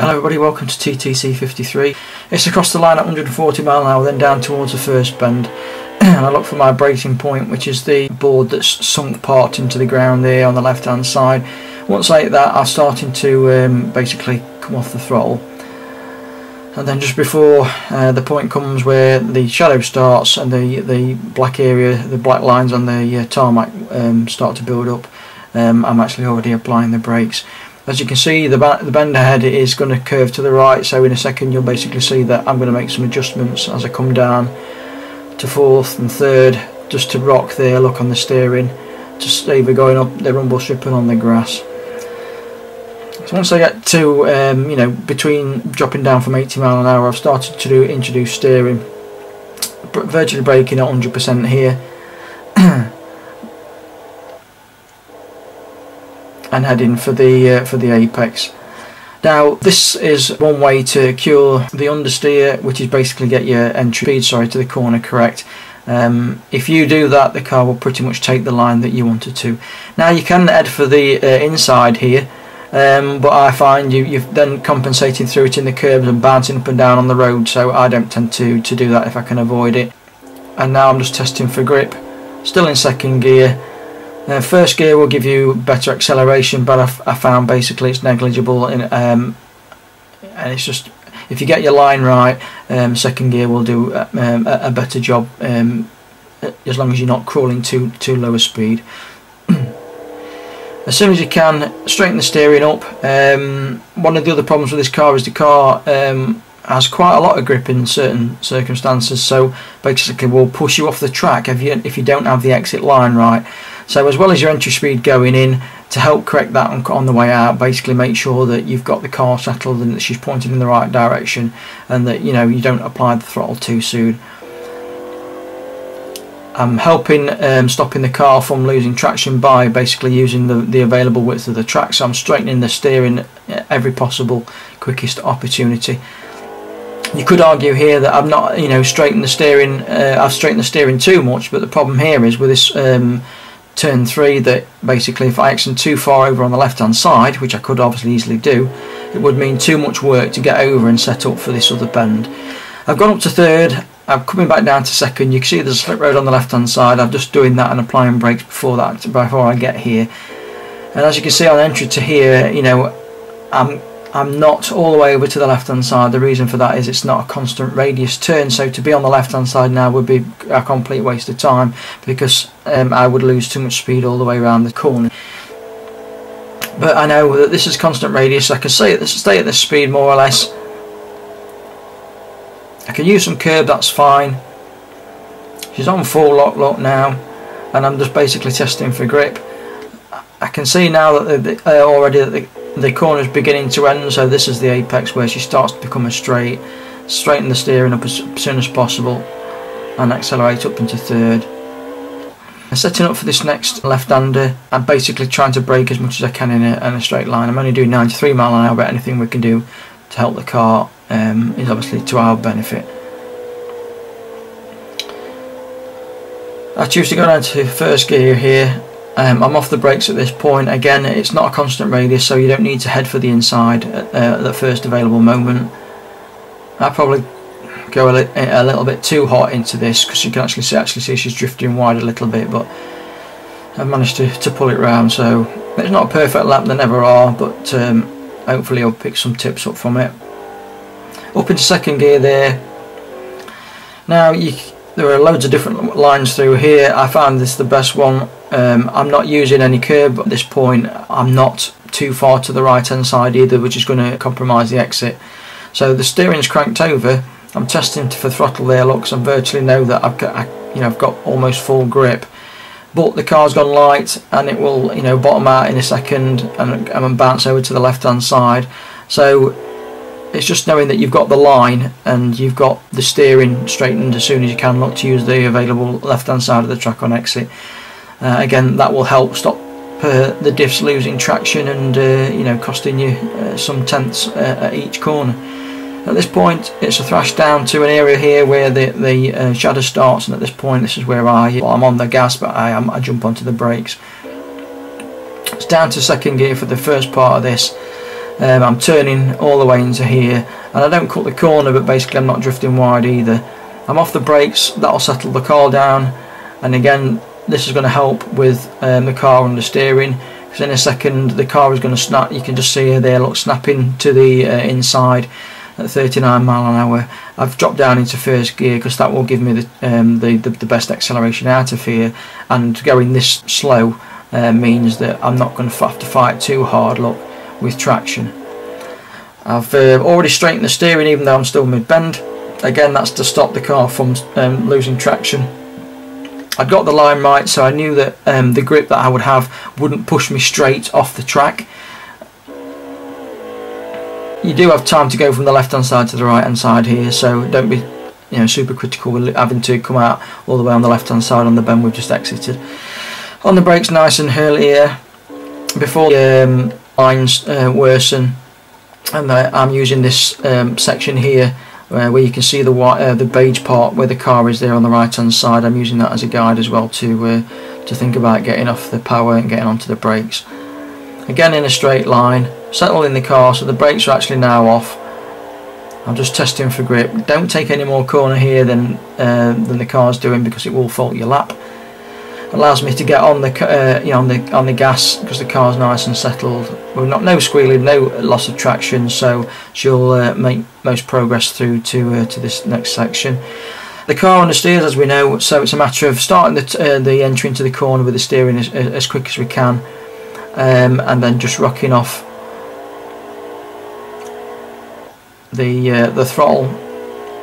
Hello everybody, welcome to TTC-53. It's across the line at 140 mile an hour, then down towards the first bend. And I look for my braking point, which is the board that's sunk part into the ground there on the left hand side. Once like that, I'm starting to basically come off the throttle. And then just before the point comes where the shadow starts and the black area, the black lines on the tarmac start to build up, I'm actually already applying the brakes. As you can see, the bend ahead is going to curve to the right, so in a second you'll basically see that I'm going to make some adjustments as I come down to fourth and third, just to rock there, look on the steering, to see we're going up the rumble strip and on the grass. So once I get to, you know, between dropping down from 80 mile an hour, I've started to introduce steering, virtually braking at 100% here. And heading for the apex. Now this is one way to cure the understeer, which is basically get your entry speed to the corner correct. If you do that, the car will pretty much take the line that you want it to. Now you can head for the inside here, but I find you're then compensating through it in the curbs and bouncing up and down on the road, so I don't tend to do that if I can avoid it. And now I'm just testing for grip, still in second gear. First gear will give you better acceleration, but I found basically it's negligible, and it's just, if you get your line right, second gear will do a better job, as long as you're not crawling too low a speed. As soon as you can, straighten the steering up. One of the other problems with this car is the car has quite a lot of grip in certain circumstances, so basically will push you off the track if you don't have the exit line right. So as well as your entry speed going in, to help correct that on the way out, basically make sure that you've got the car settled and that she's pointing in the right direction, and that you don't apply the throttle too soon. I'm helping stopping the car from losing traction by basically using the available width of the track, so I'm straightening the steering at every possible quickest opportunity. You could argue here that I'm not, straightened the steering. I've straightened the steering too much, but the problem here is with this turn 3 that basically if I accent too far over on the left hand side, which I could obviously easily do, it would mean too much work to get over and set up for this other bend. I've gone up to third. I'm coming back down to second. You can see there's a slip road on the left hand side. I'm just doing that and applying brakes before I get here. And as you can see on entry to here, I'm not all the way over to the left hand side. The reason for that is it's not a constant radius turn, so to be on the left hand side now would be a complete waste of time, because I would lose too much speed all the way around the corner. But I know that this is constant radius. I can stay at this speed more or less. I can use some curb, that's fine. She's on full lock now, and I'm just basically testing for grip. I can see now that already that the corner is beginning to end, so this is the apex where she starts to become a straight. Straighten the steering up as soon as possible and accelerate up into third. I'm setting up for this next left-hander. I'm basically trying to brake as much as I can in a straight line. I'm only doing 93 mile an hour, but anything we can do to help the car is obviously to our benefit. I choose to go down to first gear here. I'm off the brakes at this point. Again, it's not a constant radius, so you don't need to head for the inside at the first available moment. I'll probably go a little bit too hot into this, because you can actually see she's drifting wide a little bit, but I've managed to pull it round. So it's not a perfect lap, there never are, but hopefully I'll pick some tips up from it. Up into second gear there. Now there are loads of different lines through here. I found this the best one. I'm not using any curb at this point. I'm not too far to the right hand side either, which is going to compromise the exit. So the steering's cranked over. I'm testing for throttle there. Look, so I virtually know that I've got almost full grip. But the car's gone light, and it will bottom out in a second and bounce over to the left hand side. So it's just knowing that you've got the line and you've got the steering straightened as soon as you can. Look to use the available left hand side of the track on exit. Again, that will help stop the diffs losing traction and costing you some tenths at each corner. At this point, it's a thrash down to an area here where the shadow starts, and at this point, this is where I'm on the gas, but I jump onto the brakes. It's down to second gear for the first part of this. I'm turning all the way into here, and I don't cut the corner, but basically I'm not drifting wide either. I'm off the brakes, that'll settle the car down, and again this is going to help with the car understeering, because in a second the car is going to snap. You can just see her there, look, snapping to the inside at 39 mile an hour. I've dropped down into first gear because that will give me the best acceleration out of here, and going this slow means that I'm not going to have to fight too hard, look, with traction. I've already straightened the steering even though I'm still mid-bend. Again, that's to stop the car from losing traction. I got the line right, so I knew that the grip that I would have wouldn't push me straight off the track. You do have time to go from the left hand side to the right hand side here, so don't be super critical with having to come out all the way on the left hand side on the bend we've just exited. On the brakes, nice and early here before the lines worsen, and I'm using this section here where you can see the beige part where the car is there on the right hand side. I'm using that as a guide as well to think about getting off the power and getting onto the brakes. Again in a straight line, settle in the car, so the brakes are actually now off. I'm just testing for grip. Don't take any more corner here than the car's doing, because it will fault your lap. Allows me to get on the on the gas because the car's nice and settled. We're no squealing, no loss of traction, so she'll make most progress through to this next section. The car understeers, as we know, so it's a matter of starting the entry into the corner with the steering as quick as we can, and then just rocking off the throttle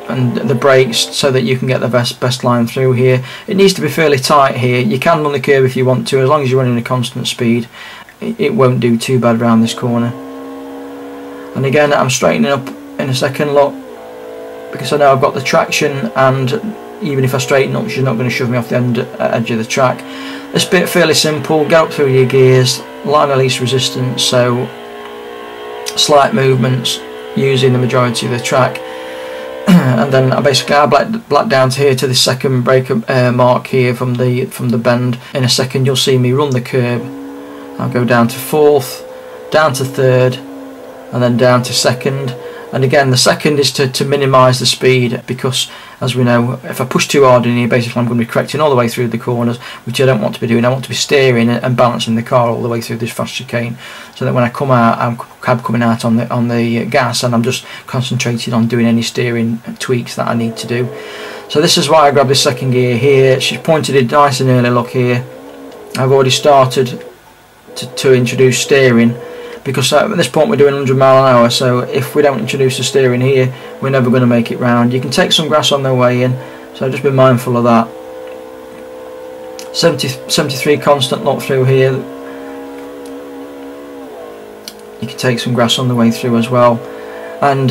and the brakes so that you can get the best line through here. It needs to be fairly tight here. You can run the curve if you want to, as long as you're running a constant speed. It won't do too bad around this corner. And again, I'm straightening up in a second, look, because I know I've got the traction, and even if I straighten up, she's not going to shove me off the edge of the track. This bit fairly simple. Get up through your gears, line of least resistance, so slight movements using the majority of the track. And then I black down to here to the second brake mark here from the bend. In a second you'll see me run the curb. I'll go down to fourth, down to third, and then down to second. And again, the second is to minimise the speed, because as we know, if I push too hard in here, basically I'm going to be correcting all the way through the corners, which I don't want to be doing. I want to be steering and balancing the car all the way through this fast chicane, so that when I come out, I'm coming out on the gas, and I'm just concentrating on doing any steering tweaks that I need to do. So this is why I grabbed this second gear here. She's pointed it nice and early, look here. I've already started to introduce steering, because at this point we're doing 100 mile an hour, so if we don't introduce the steering here, we're never going to make it round. You can take some grass on the way in, so just be mindful of that. 73 constant, look through here. You can take some grass on the way through as well, and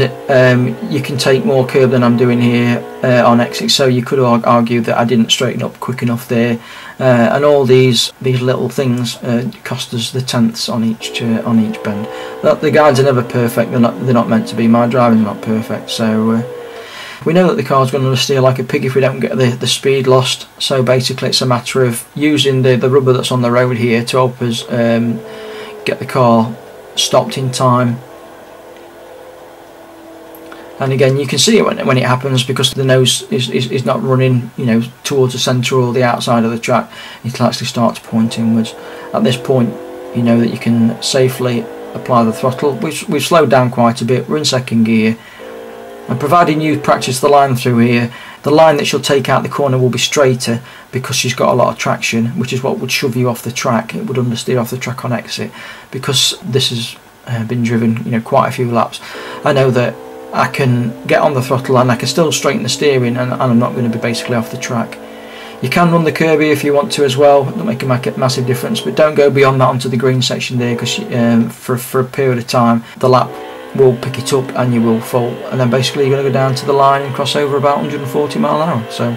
you can take more curb than I'm doing here on exit, so you could argue that I didn't straighten up quick enough there, and all these little things cost us the tenths on each bend. The guides are never perfect. They're not meant to be. My driving's not perfect, so we know that the car's going to steer like a pig if we don't get the speed lost. So basically it's a matter of using the rubber that's on the road here to help us get the car stopped in time. And again, you can see it when it happens, because the nose is not running towards the centre or the outside of the track. It'll actually start to point inwards. At this point, you know that you can safely apply the throttle. We've slowed down quite a bit. We're in second gear, and providing you practice the line through here, the line that she'll take out the corner will be straighter, because she's got a lot of traction, which is what would shove you off the track. It would understeer off the track on exit, because this has been driven quite a few laps. I know that I can get on the throttle and I can still straighten the steering, and I'm not going to be basically off the track. You can run the curb here if you want to as well. It'll make a massive difference, but don't go beyond that onto the green section there, because for a period of time the lap will pick it up and you will fault, and then basically you're going to go down to the line and cross over about 140 mile an hour. So